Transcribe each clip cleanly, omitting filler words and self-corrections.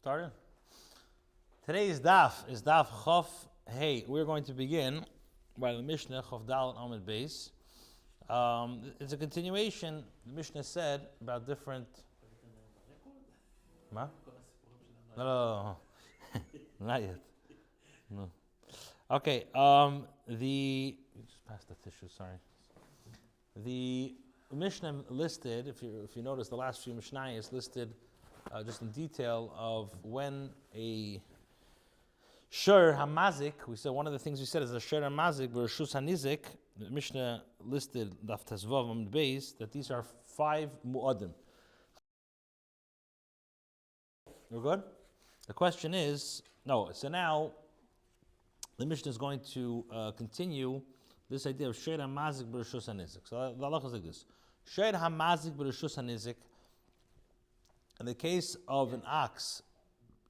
Started? Today's daf is daf Chof Hey. We're going to begin by the Mishnah Chof Dal and Amud Beis. It's a continuation. The Mishnah said about different. Ma? No, not yet. No. Okay. Just pass the tissue. Sorry. The Mishnah listed, if you notice, the last few Mishnayos listed just in detail of when a shur hamazik. We said one of the things we said is a shur hamazik v'reshus hanizik. The Mishnah listed daf tezvav amud beis that these are 5 mu'adim. We're good? The question is, no, so now the Mishnah is going to continue this idea of shur hamazik v'reshus hanizik. So the halacha is like this. Shur hamazik v'reshus hanizik. In the case of an ox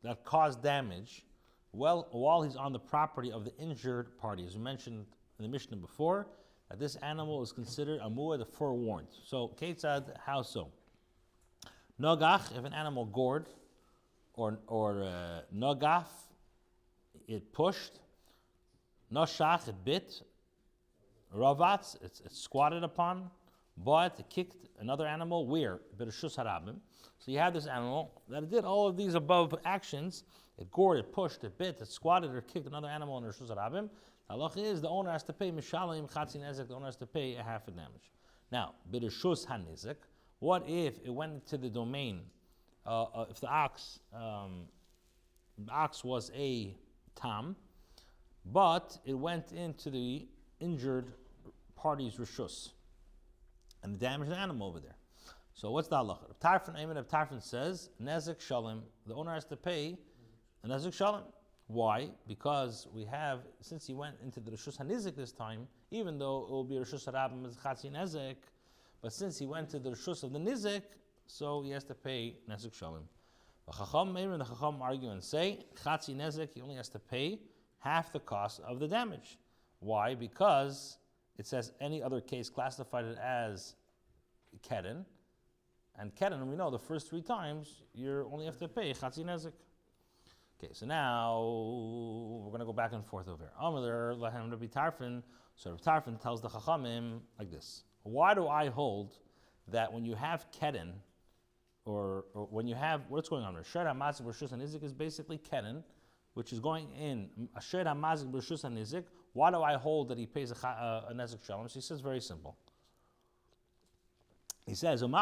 that caused damage, while he's on the property of the injured party, as we mentioned in the Mishnah before, that this animal is considered a mu'ad, forewarned. So, Ketzad, how so? Nogach, if an animal gored, or nogaf, it pushed, noshach, it bit, ravatz, it's squatted upon, but it kicked another animal, where? B'reshus harabim. So you have this animal that did all of these above actions. It gored, it pushed, it bit, it squatted, or kicked another animal in Reshus harabim. The halacha is the owner has to pay mishalim chatzi nezek. The owner has to pay a half a damage. Now, b'reshus hanezek. What if it went into the domain? If the ox was a tam, but it went into the injured party's reshus and damaged the animal over there. So what's the halacha? If Tarfon says nezek shalim, the owner has to pay a nezek shalim. Why? Because since he went into the reshus hanizik this time, even though it will be reshus harabim as chatzi nezek, but since he went to the reshus of the nizik, so he has to pay nezek shalim. The chacham argue and say chatzi nezek, he only has to pay half the cost of the damage. Why? Because it says any other case classified it as keren. And keren, we know the first 3 times, you only have to pay chatzi nezek. Okay, so now we're going to go back and forth over here. Amar lahem Rabbi Tarfon. So Rabbi Tarfon tells the chachamim like this. Why do I hold that when you have keren, or when you have, what's going on there? Shur hamazik b'reshus hanizik is basically keren, which is going in. A shur hamazik b'reshus hanizik. Why do I hold that he pays a nezek shalom? So he says very simple. He says, in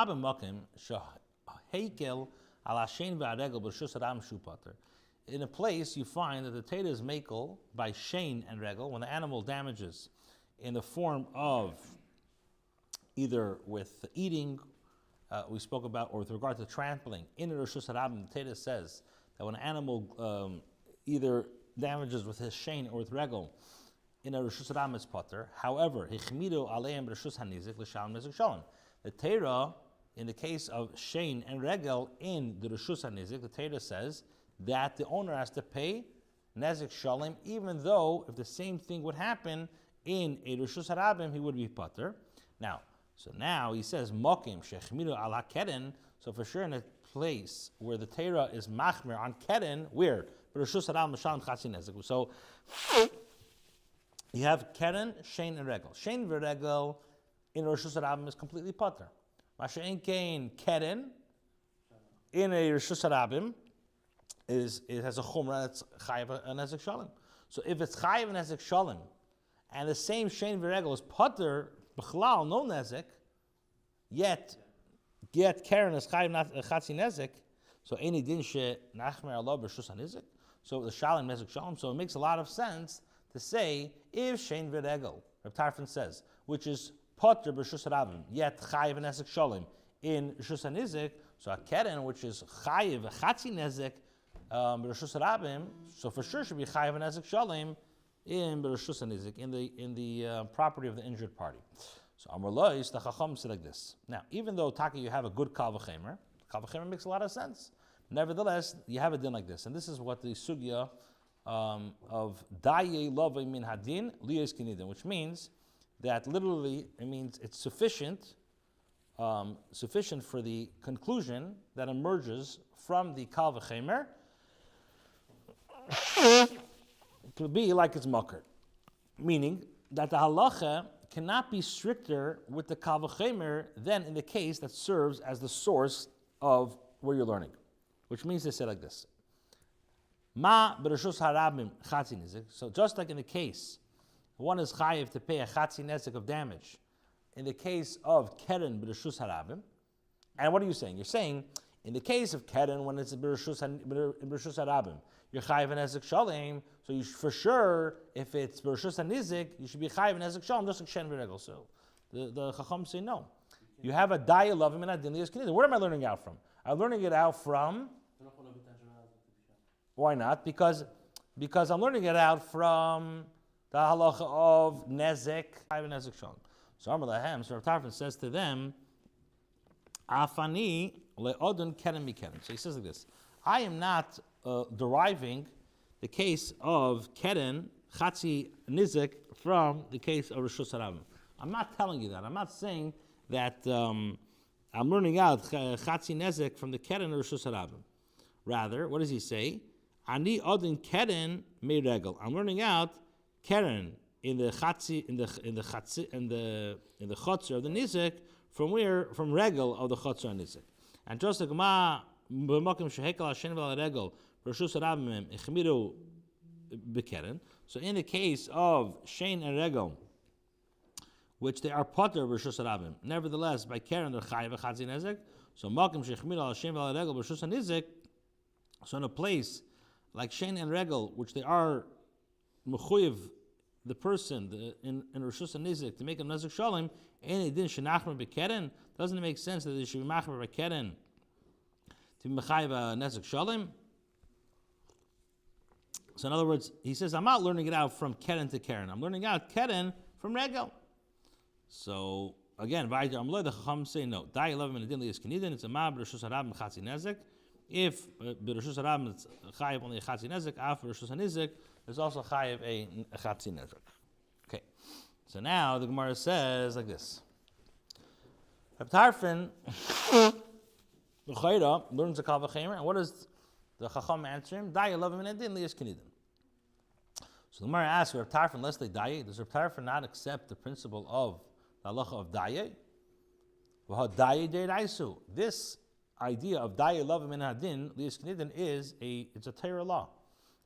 a place you find that the Teda is makel by shein and regel when the animal damages in the form of either with eating, we spoke about, or with regard to trampling. In Reshus harabim, the Teda says that when an animal either damages with his shein or with regel, in a Reshus harabim is potter. However, hichmidu aleim Reshus hanizik l'shalom nezek shalom. The Torah, in the case of shein and regel in the Reshus HaNizik, the Torah says that the owner has to pay nezek shalom, even though if the same thing would happen in a Reshus harabim, he would be pater. Now he says mokim shechmiru ala keren. So for sure, in a place where the Torah is machmer on keren, where Reshus harabim shalom chatzi nezek. So you have keren, shein, and regel. Shein v'regel in Reshus harabim is completely pater. Masha'en kein keren in a Reshus harabim it has a chumrah that's chayiv a nezek shalom. So if it's chayiv a nezek shalom, and the same shein v'regel is pater b'chlal no nezek, yet keren is chayiv chatzi nezek, so any din she nachmer Allah b'Reshus hanizik, so the shalom nezek shalom. So it makes a lot of sense to say if shein v'regel, Reb Tarfon says, which is potter b'Reshus harabim, yet chayiv a nezek shalom in Reshus hanizik, so a keren which is chayiv a chatzi nezek b'Reshus harabim, so for sure should be chayiv a nezek shalom in Reshus hanizik, in the property of the injured party. So Amar Lois, the chacham said like this. Now, even though Taka you have a good kal v'chemer makes a lot of sense. Nevertheless, you have a din like this, and this is what the sugya of daye lovay min hadin liyos kinidin, which means that literally it means it's sufficient for the conclusion that emerges from the kal v'chemer could be like it's makar, meaning that the halacha cannot be stricter with the kal v'chemer than in the case that serves as the source of where you're learning, which means they say like this. Ma b'reshus harabim chatzi nizik. So just like in the case, one is chayiv to pay a chatzi nizik of damage. In the case of keren b'reshus harabim, and what are you saying? You're saying in the case of keren, when it's b'reshus harabim, you're chayiv an nizik shalem. So you for sure, if it's b'reshus nizik, you should be chayiv an nizik shalem just like shen v'regel. So the chacham say no. You have a daya lovim and adin liyas kinidin. Where am I learning out from? I'm learning it out from. Why not? Because I'm learning it out from the halacha of nezek, chayiv an nizik shalem. So Amar lahem, so Rav Tarfon says to them, Afani le'odun keren mikeren. So he says like this: I am not deriving the case of keren chatzi nizik from the case of reshus harabim. I'm not telling you that. I'm not saying that I'm learning out chatzi nizik from the keren of reshus harabim. Rather, what does he say? Ani odun keren meregel. I'm learning out keren in the chatzi in the chotzer of the nizik from where? From regel of the chotzer and nizik. And just like ma b'makom shehekel hashen v'al regel reshus harabim echmiru b'keren. So in the case of shein and regel, which they are potter reshus harabim, nevertheless by keren they're chayiv v'chatzi nizik. So makom shechmiru hashen v'al regel reshus nizik. So in a place like shein and regel, which they are mechuyev the person in reshus nizik to make a nizik shalom, and it didn't shenachmer b'keren. Doesn't it make sense that they should be machmer b'keren to be mechayiv a nizik shalom? So in other words, he says, I'm not learning it out from keren to keren. I'm learning out keren from regel. So again, the chacham say no. Dai love in the din liyas kinidin. It's a ma b'reshus harabim chatzi nezik. If b'reshus harabim it's chayiv only a chatzi nezik, af b'reshus nizik there's also chayiv a chatzi nezik. Okay, so now the Gemara says like this: Reb Tarfon learns a kal v'chemer, and what does the chacham answer him? Dai love him in a din liyas kinidin. So the Gemara asks Reb Tarfon, lest they die, does Reb Tarfon not accept the principle of the halacha of daye? This idea of daye love in hadin liyas kinidin is it's a Torah law.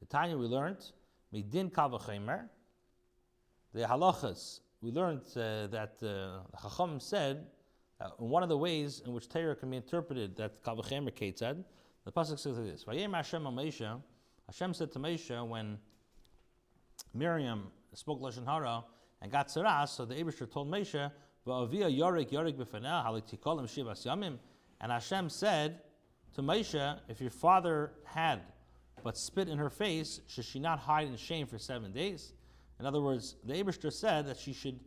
The Tanya we learned midin kal v'chemer. The halachas we learned that the Chacham said one of the ways in which Torah can be interpreted that kal v'chemer ketzad. The pasuk says like this: Vayem Hashem Moshe. Hashem said to Moshe when Miriam spoke lashon hara and got tzaras, so the Eibusher told Moshe, "Va'avia yorik b'faneh halitikolim shivas yamim." And Hashem said to Moshe, if your father had but spit in her face, should she not hide in shame for 7 days? In other words, the Eibusher said that she should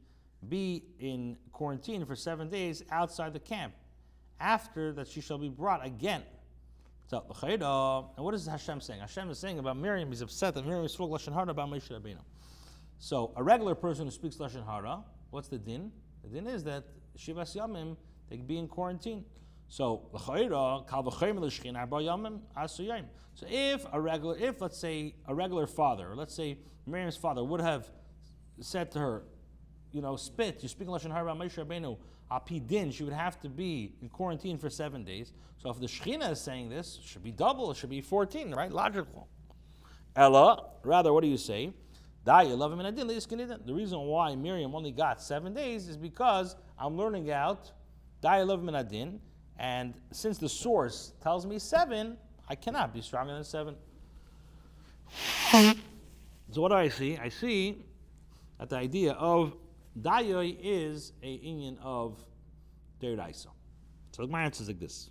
be in quarantine for 7 days outside the camp. After that, she shall be brought again. So, and what is Hashem saying? Hashem is saying about Miriam, he's upset that Miriam spoke lashon hara about Moshe Rabbeinu. So, a regular person who speaks lashon hara, what's the din? The din is that shivas yamim, they can be in quarantine. So, so if let's say a regular father, or let's say Miriam's father would have said to her, spit, you're speaking lashon hara about Moshe Rabbeinu, api din, she would have to be in quarantine for 7 days. So if the Shechina is saying this, it should be double, it should be 14, right? Logical. Ella, rather, what do you say? The reason why Miriam only got 7 days is because I'm learning out Da'ya and since the source tells me 7, I cannot be stronger than 7. So what do I see? I see that the idea of Dayoy is a inyan of Deiraisa. So my answer is like this.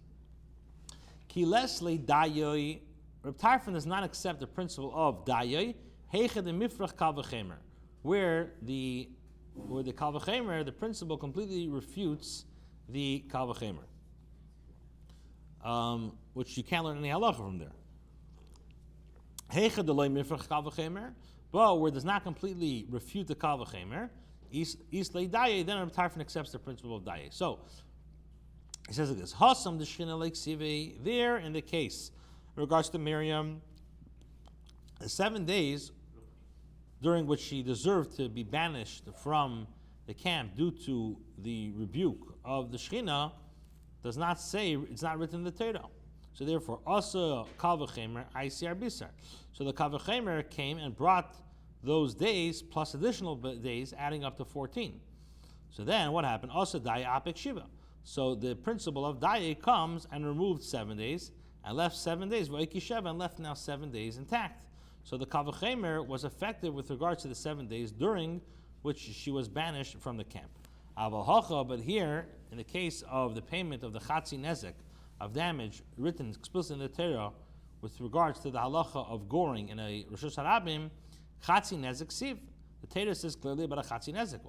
Ki lesli Dayoy, Reb Tarfon does not accept the principle of Dayoy, heiche de mifrach kal v'chemer, where the kal v'chemer, the principle completely refutes the kal v'chemer, which you can't learn any halacha from there. Heiche de loy mifrach kal v'chemer, but where it does not completely refute the kal v'chemer, Islay Daye, then Reb Tarfon accepts the principle of Daye. So, he says like this, Hasam the Shechina like Sive, there in the case, in regards to Miriam, The 7 days during which she deserved to be banished from the camp due to the rebuke of the Shechina does not say, it's not written in the Torah. So therefore, also kal v'chemer ICR bisar. So the kal v'chemer came and brought those days plus additional days, adding up to 14. So then what happened? Also daya apik shiva. So the principle of daya comes and removed 7 days and left 7 days v'oiki sheva and left now 7 days intact. So the kal v'chemer was effective with regards to the 7 days during which she was banished from the camp. Aval hacha, but here in the case of the payment of the chatzi nezek of damage written explicitly in the Torah with regards to the halacha of goring in a Rishus Harabim, chatzi nezek siv. The Torah says clearly about a chatzi nezek.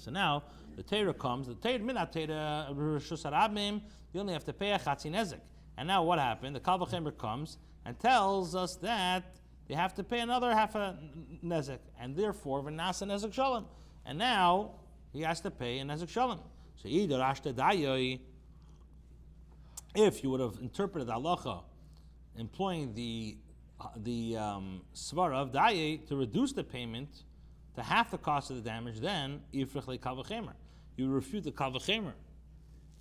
So now the Torah comes. The Torah minat Torah Rishus Harabim. You only have to pay a chatzi nezek. And now what happened? The kal v'chemer comes and tells us that they have to pay another half a nezek, and therefore v'nasa nezek shalom. And now he has to pay a nezek shalom. So either ashta dayoi, if you would have interpreted halacha, employing the svara of dayei to reduce the payment to half the cost of the damage, then ifrich le kal v'chemer. You refute the kal v'chemer,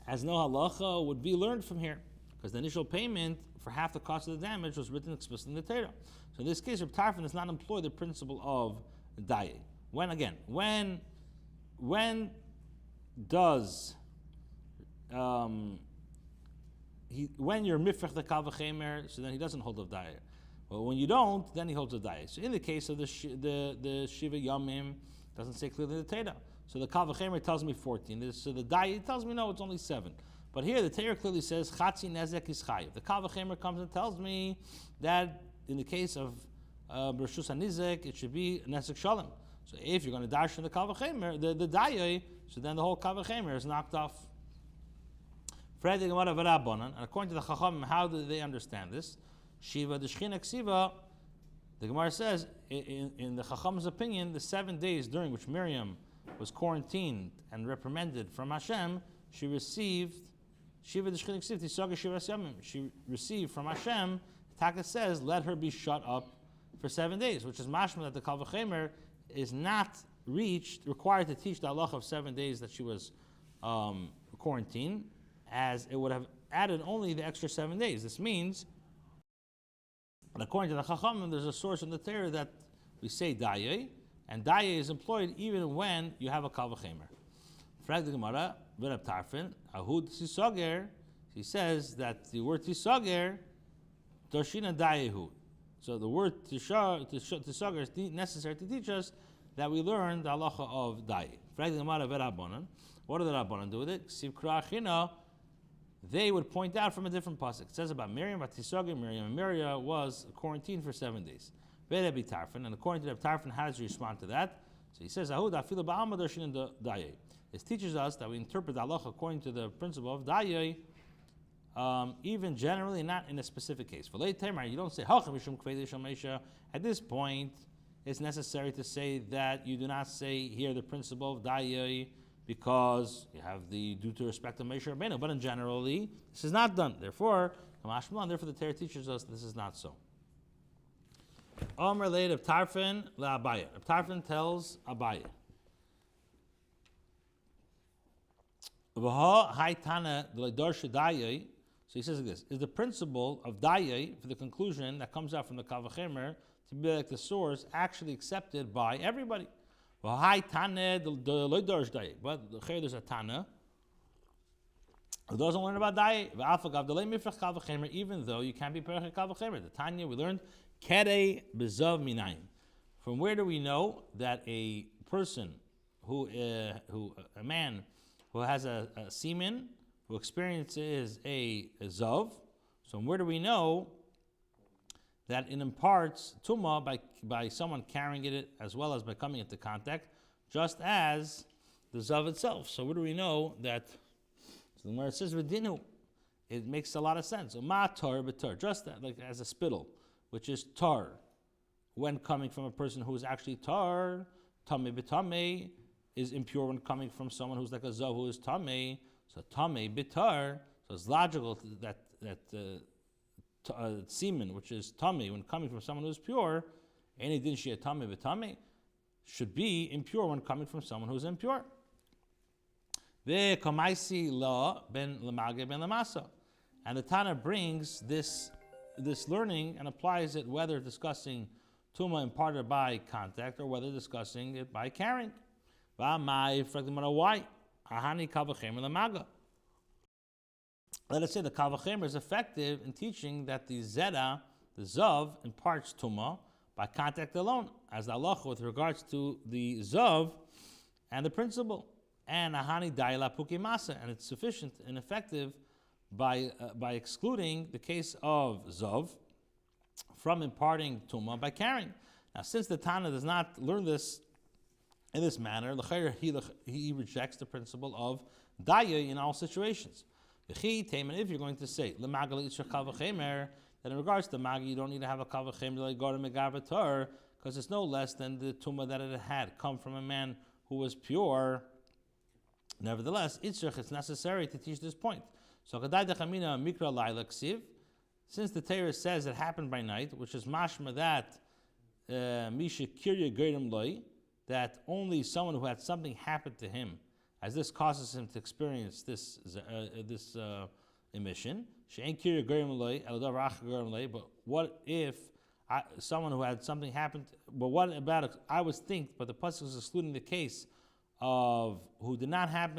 as no halacha would be learned from here, because the initial payment for half the cost of the damage was written explicitly in the Torah. So in this case, Reb Tarfon does not employ the principle of dayei. When does when you're mifrach the kal v'chemer, so then he doesn't hold of dayei. Well, when you don't, then he holds of dayei. So in the case of the shiva yamim, doesn't say clearly in the Torah. So the kal v'chemer tells me 14. So the dayei tells me no, it's only 7. But here the Torah clearly says chatzi nezek is chayiv. The kal v'chemer comes and tells me that in the case of Rishus HaNizek, it should be nezek shalom. So if you're going to dash in the kal v'chemer, the dayei, so then the whole kal v'chemer is knocked off. And according to the Chachamim, how do they understand this? Shiva the Shechina Ksiva, the Gemara says, in the Chacham's opinion, the 7 days during which Miriam was quarantined and reprimanded from Hashem, she received Shiva the Shechina Ksiva Tisaga Shiva Yamim. She received from Hashem. Taka says, let her be shut up for 7 days, which is mashma that the kal v'chemer is not required to teach the halacha of 7 days that she was quarantined, as it would have added only the extra 7 days. This means, and according to the Chachamim, there's a source in the Torah that we say dayei, and dayei is employed even when you have a kal v'chemer. Frag the Gemara, Reb Tarfon, Ahud Tisager, he says that the word Tisager, Toshina dayehu. So the word Tisager is necessary to teach us that we learn the halacha of dayei. Frag the Gemara, Rabbanan. What do the Rabbanan do with it? They would point out from a different pasuk. It says about Miriam, Miriam was quarantined for 7 days. And according to Reb Tarfon, how does he respond to that? So he says, This teaches us that we interpret the halacha according to the principle of dayei, even generally, not in a specific case. For late time, you don't say, at this point, it's necessary to say that you do not say here the principle of dayei, because you have the due to respect of Moshe Rabbeinu. But in generally, this is not done. Therefore, the Torah teaches us this is not so. Omer leid of Tarfon la Abaye. Tarfon tells Abaye. So he says like this: is the principle of dayei for the conclusion that comes out from the kal v'chemer to be like the source actually accepted by everybody? But there's a Tana who doesn't learn about dayei, even though you can't be perfect kal v'chemer. The Tanya we learned Kere bezav minayin. From where do we know that a person a man who has a semen who experiences a zav? So where do we know that it imparts tumah by someone carrying it as well as by coming into contact, just as the zav itself? So where do we know that? So where it says v'dinu, it makes a lot of sense. Ma tar b'tar, just like as a spittle, which is tar, when coming from a person who is actually tar, tameh b'tameh is impure when coming from someone who's like a zav who is tameh. So tameh b'tar, so it's logical that semen, which is tummy, when coming from someone who's pure, any din she tummy v'tummy, should be impure when coming from someone who's impure. The kamaisi la ben lemage ben lemasa, and the Tana brings this learning and applies it whether discussing tuma imparted by contact or whether discussing it by carrying. Why? Let us say the Kal V'chemer is effective in teaching that the Zera, the Zav, imparts Tumah by contact alone, as the halacha with regards to the Zav and the principle. And Ahani Daila Puki Masa, and it's sufficient and effective by excluding the case of Zav from imparting Tumah by carrying. Now, since the Tana does not learn this in this manner, he rejects the principle of Daya in all situations. If you're going to say that in regards to Magi, you don't need to have a Kal V'chemer because it's no less than the Tumah that it had come from a man who was pure. Nevertheless, it's necessary to teach this point. So, since the Torah says it happened by night, which is mashma that Misha Kirya Geirim Loi, that only someone who had something happen to him, as this causes him to experience this emission. But what if someone who had something happen? But what about it? I was think, but the pasuk is excluding the case of who did not have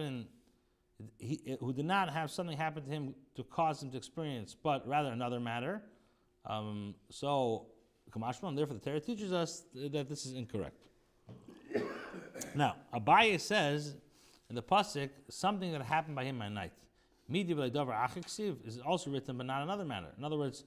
something happen to him to cause him to experience, but rather another matter. So, Kamashman, therefore, the Torah teaches us that this is incorrect. Now, Abaye says in the pasuk something that happened by him at night. Is also written, but not another matter. In other words,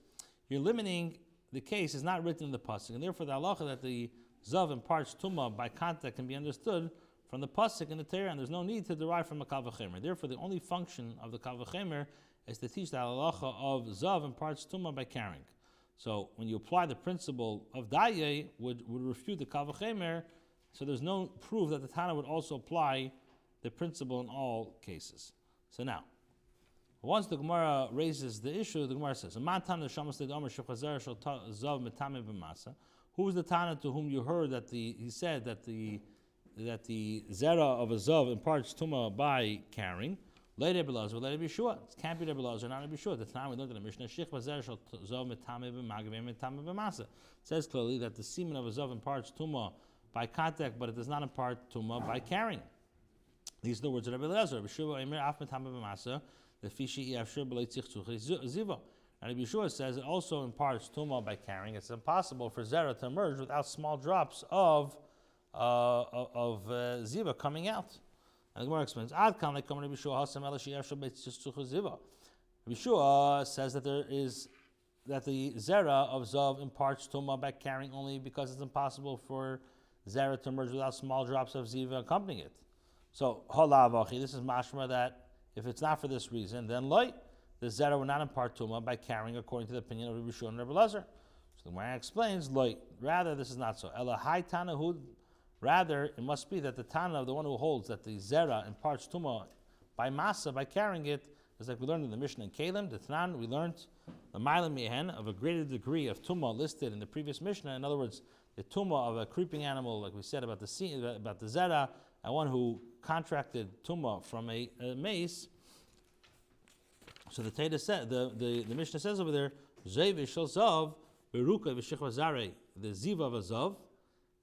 you're limiting the case is not written in the pasuk, and therefore the halacha that the zav imparts tumah by contact can be understood from the pasuk in the Torah, and there's no need to derive from a Kal V'chemer. Therefore, the only function of the Kal V'chemer is to teach the halacha of zav imparts tumah by carrying. So when you apply the principle of Daye, would refute the Kal V'chemer. So there's no proof that the Tana would also apply the principle in all cases. So now, once the Gemara raises the issue, the Gemara says, who is the Tana to whom you heard that he said that the zera of a zav imparts tumah by carrying? Let Rabbi Lazar, let Rabbi Yeshua. It can't be Rabbi Lazar, not Rabbi Yeshua. The time we learned in the Mishnah, it says clearly that the semen of a zav imparts tumah by contact, but it does not impart tumah by carrying. These are the words of Rabbi Lazar. Rabbi Yeshua Emir Af Metame B'Masa, the Fishi Yafshir B'Lei Tzich Ziva. And Rabbi Yeshua says it also imparts tumah by carrying. It's impossible for zera to emerge without small drops of ziva coming out. And the Gemara explains, Ad Kan Lekam Rabbi Yeshua Hasam Elashi Yafshir B'Lei Tzich Ziva. Rabbi Yeshua says that the zera of zav imparts tumah by carrying only because it's impossible for zera to emerge without small drops of ziva accompanying it. So, this is mashma that if it's not for this reason, then the zera will not impart tumah by carrying, according to the opinion of Rabbi Yeshua and Rabbi Lazar. So the Gemara explains, rather this is not so. Ela hai tanahud, rather it must be that the Tana of the one who holds that the zera imparts tumah by masa, by carrying it, is like we learned in the Mishnah in Kalim, the Tanan, we learned the Mailam Mehen of a greater degree of tumah listed in the previous Mishnah. In other words, the tumah of a creeping animal, like we said about the zera, and one who contracted tumah from a mace. So the Torah said, the Mishnah says over there, Zev Ishal Zav, Beruka V'Shechva Zarei, the Ziva of a Zav,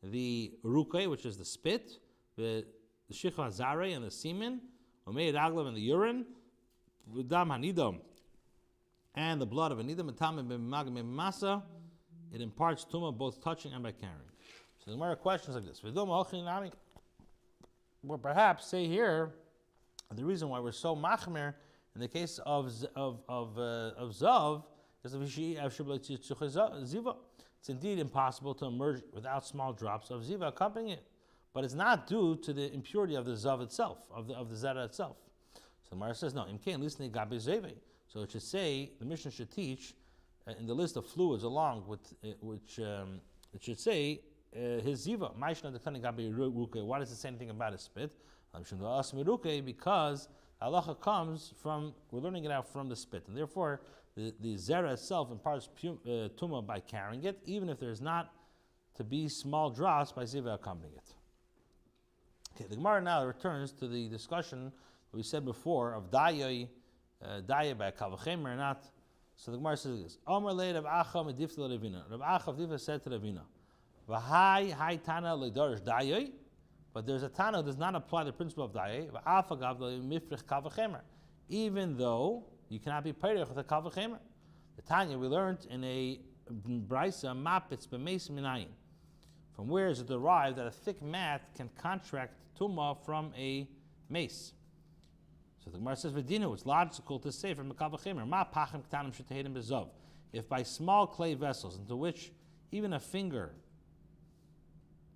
the Ruka, which is the spit, the Shechva Zarei and the semen, Omei Raglav and the urine, V'Dam Hanidam, and the blood of a Nidam, Etam B'Magam Masa, it imparts tumah both touching and by carrying. So the Gemara questions like this. Well, perhaps say here the reason why we're so machmer in the case of zav is ziva. It's indeed impossible to emerge without small drops of ziva accompanying it, but it's not due to the impurity of the zav itself, of the zera itself. So the Gemara says no. So it should say the Mishnah should teach in the list of fluids along with which it should say. His ziva, why does it say anything about his spit? Because halacha comes from, we're learning it out from the spit, and therefore the zera itself imparts tumah by carrying it, even if there's not to be small drops by ziva accompanying it. Okay, the Gemara now returns to the discussion that we said before of dayah by kavachemer or not. So the Gemara says this: Omer le Rav Acha medifta Ravina. Rav Acha Divta said to Ravina, "V'hai hai tana le'darish dayah." But there's a tana that does not apply the principle of dayah. V'afa gav mifrich kavachemer, even though you cannot be perich with a kavachemer. The Tanya we learned in a brisa mapitz b'meis minayin. From where is it derived that a thick mat can contract tumah from a mace? So the Gemara says, "V'dinu." It's logical to say from a kavachemer, "Ma pachim k'tanim sheteidim bezov." If by small clay vessels into which even a finger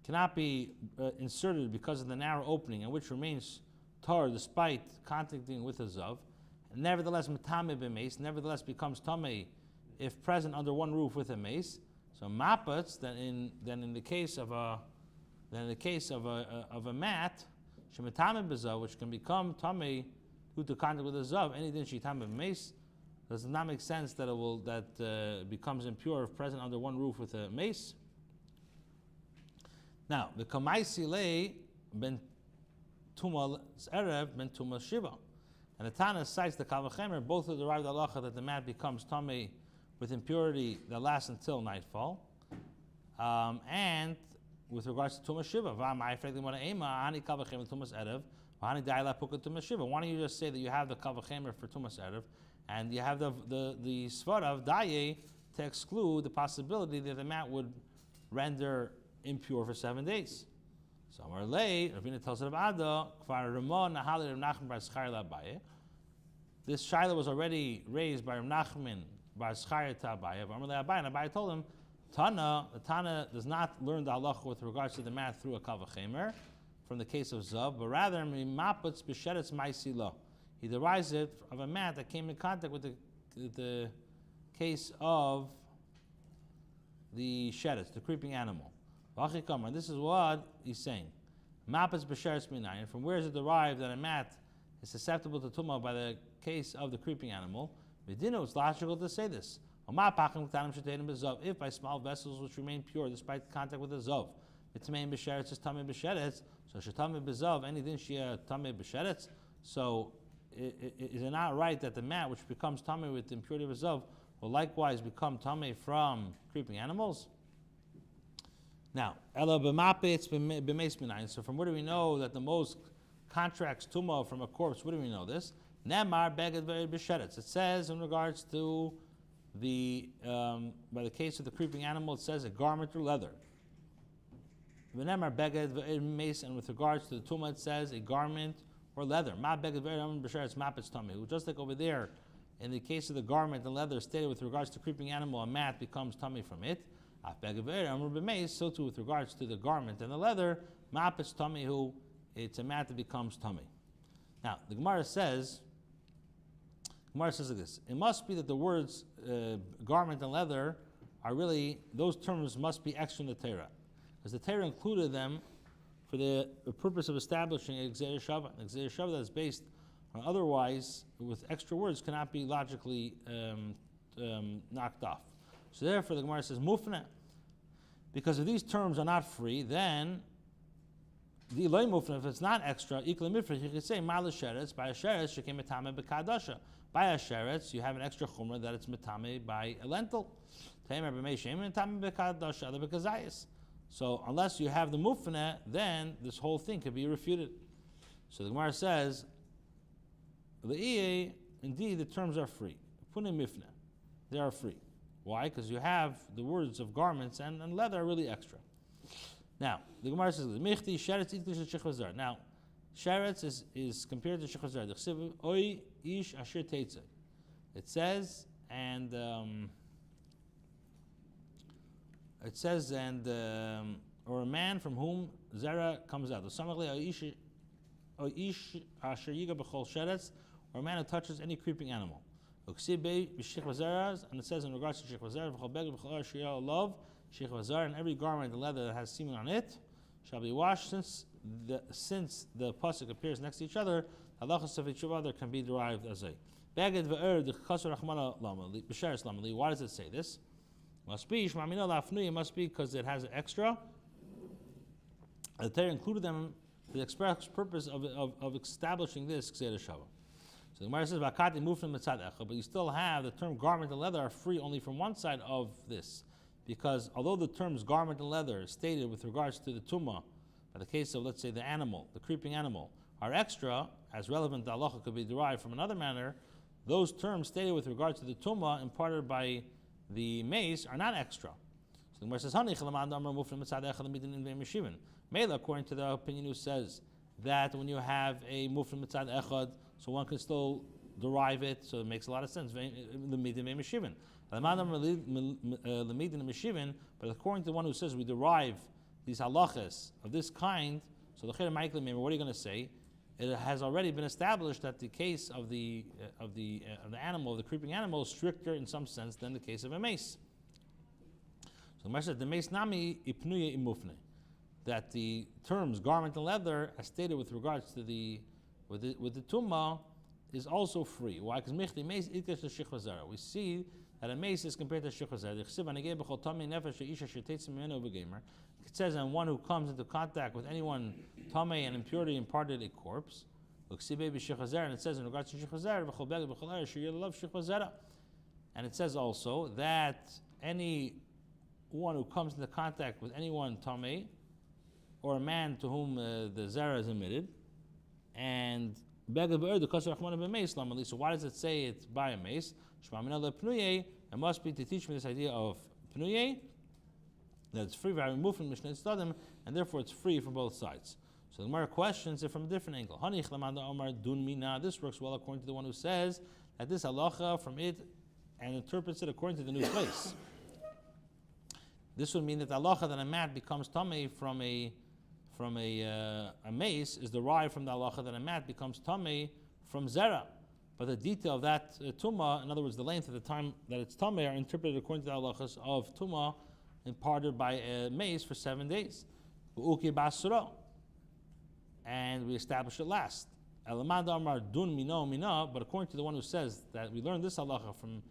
cannot be inserted because of the narrow opening, and which remains tar despite contacting with a zov, nevertheless metame b'mace, nevertheless becomes tamei if present under one roof with a mace. So mapats, then in the case of a mat, shemetame b'zav, which can become tamei due to contact with a zav, anything shitame b'mace, does not make sense that becomes impure if present under one roof with a mace. Now the kamaisi lei ben tuma erev ben tuma shiva, and the Tana cites the kavachemer. Both are derived halacha that the mat becomes tamei with impurity that lasts until nightfall, and with regards to Tumas Shiva, why don't you just say that you have the Kavachemer for Tumas Erev, and you have the Svara of Daye to exclude the possibility that the mat would render impure for 7 days. So Amar Lei, Ravina tells of Ada, Kvar Ramon Nahali Rav Nachman bar Zchariah Abaye. This Shaila was already raised by Rav Nachman bar Zchariah to Abaye. Amar Lei Abaye, and Abaye told him, the Tana does not learn the halacha with regards to the mat through a kavachemer from the case of Zav, but rather mimaputz b'sheretz ma'isila. He derives it of a mat that came in contact with the case of the sheretz, the creeping animal. And this is what he's saying. Maputz b'sheretz minayin. From where is it derived that a mat is susceptible to tumah by the case of the creeping animal? Medina, it's logical to say this. If by small vessels which remain pure despite contact with a zov, v'tamein b'sheretz is tamei b'sheretz, so shetamei b'zov, anything shia tamei b'sheretz. So is it not right that the mat which becomes tamei with the impurity of a zov will likewise become tamei from creeping animals? Now, ela b'mapetz b'meis minayin. So from where do we know that the most contracts tumah from a corpse? Where do we know this? Nemar beged b'sheretz. It says in regards to by the case of the creeping animal, it says a garment or leather. And with regards to the tumah, it says a garment or leather. Just like over there, in the case of the garment and leather stated with regards to creeping animal, a mat becomes tummy from it. So too with regards to the garment and the leather, it's a mat that becomes tummy. Now the Gemara says like this: it must be that the words garment and leather are really, those terms must be extra in the Torah, because the Torah included them for the purpose of establishing a Gzeir Shava. An Gzeir Shava that is based on otherwise with extra words cannot be logically knocked off. So therefore the Gemara says mufna, because if these terms are not free, then the Eloi mufna, if it's not extra, you could say ma'al sheretz, by a sheretz shekem metame b'kadasha. By a sheretz, you have an extra chumrah that it's metame by a lentil. So unless you have the mufna, then this whole thing could be refuted. So the Gemara says, indeed the terms are free. Punim mifna, they are free. Why? Because you have the words of garments and leather are really extra. Now the Gemara says, Michti sheretz itlish shechvazar. Now sheretz is compared to shechvazar. Oy ish asher teitzah. It says or a man from whom zera comes out. Or a man who touches any creeping animal. And it says in regards to shechvazar, and every garment and leather that has semen on it shall be washed. Since the pasuk appears next to each other, halachas of each other can be derived as a Beged ve'er d'chasur rachmana lamali b'sheres lamali. Why does it say this? Must be shmamina la'afnuya. Must be because it has an extra. The Torah included them for the express purpose of establishing this Gzeira Shava. So the Gemara says, "Vakati move from mitzad echa," but you still have the term garment and leather are free only from one side of this, because although the terms garment and leather stated with regards to the tumah, by the case of let's say the animal, the creeping animal, are extra, as relevant to halacha could be derived from another manner, those terms stated with regards to the tumah imparted by the mace are not extra. So the Gemara says, "Hani chilamad amar move from mitzad echa l'midin in ve'meshivin." Mela, according to the opinion who says that when you have a move from mitzad echad, so one can still derive it, so it makes a lot of sense. But according to the one who says we derive these halachas of this kind, so the what are you going to say? It has already been established that the case of the animal, of the creeping animal, is stricter in some sense than the case of a mace. So the Gemara says the mace nami ipnuye imufne, that the terms garment and leather, as stated with regards to the tumah, is also free. Why? Because mechli mace ikesh to shichvazara. We see that a mace is compared to shichvazara. It says, and one who comes into contact with anyone tamei and impurity imparted a corpse. And it says in regards to shichvazara, and it says also that any one who comes into contact with anyone tamei, or a man to whom the zera is emitted, and so why does it say it's by a mace? It must be to teach me this idea of pnuye, that it's free, very removed from Mishnah Tzadim, and therefore it's free from both sides. So the Gemara questions it from a different angle. This works well according to the one who says that this halacha from it and interprets it according to the new place. This would mean that the halacha that a mat becomes tamei from a mace is derived from the halacha that a mat becomes tamei from zera. But the detail of that tumah, in other words, the length of the time that it's tamei, are interpreted according to the halachas of tumah imparted by a mace for 7 days. And we establish it last. But according to the one who says that we learned this halacha from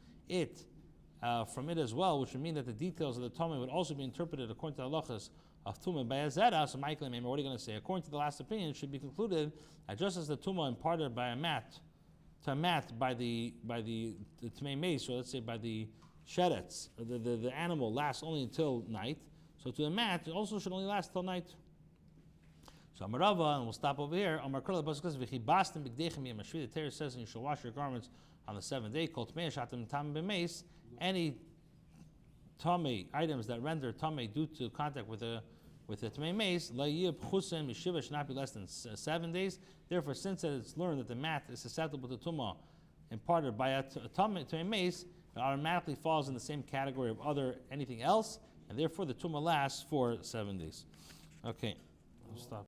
it as well, which would mean that the details of the tamei would also be interpreted according to the halachas of tumah by a zera. So Michael, what are you going to say? According to the last opinion, it should be concluded that just as the tumah imparted by a mat to a mat by the tmei mace, or let's say by the sheretz, the animal lasts only until night, so to the mat it also should only last till night. So Amarava, and we'll stop over here. Amar Kolel says, the Torah says, and you shall wash your garments on the 7th day. Any tamei items that render tamei due to contact with the tmei mace, should not be less than 7 days. Therefore, since it's learned that the mat is susceptible to tumah imparted by a tmei mace, it automatically falls in the same category of anything else, and therefore the tumah lasts for 7 days. Okay, we'll stop.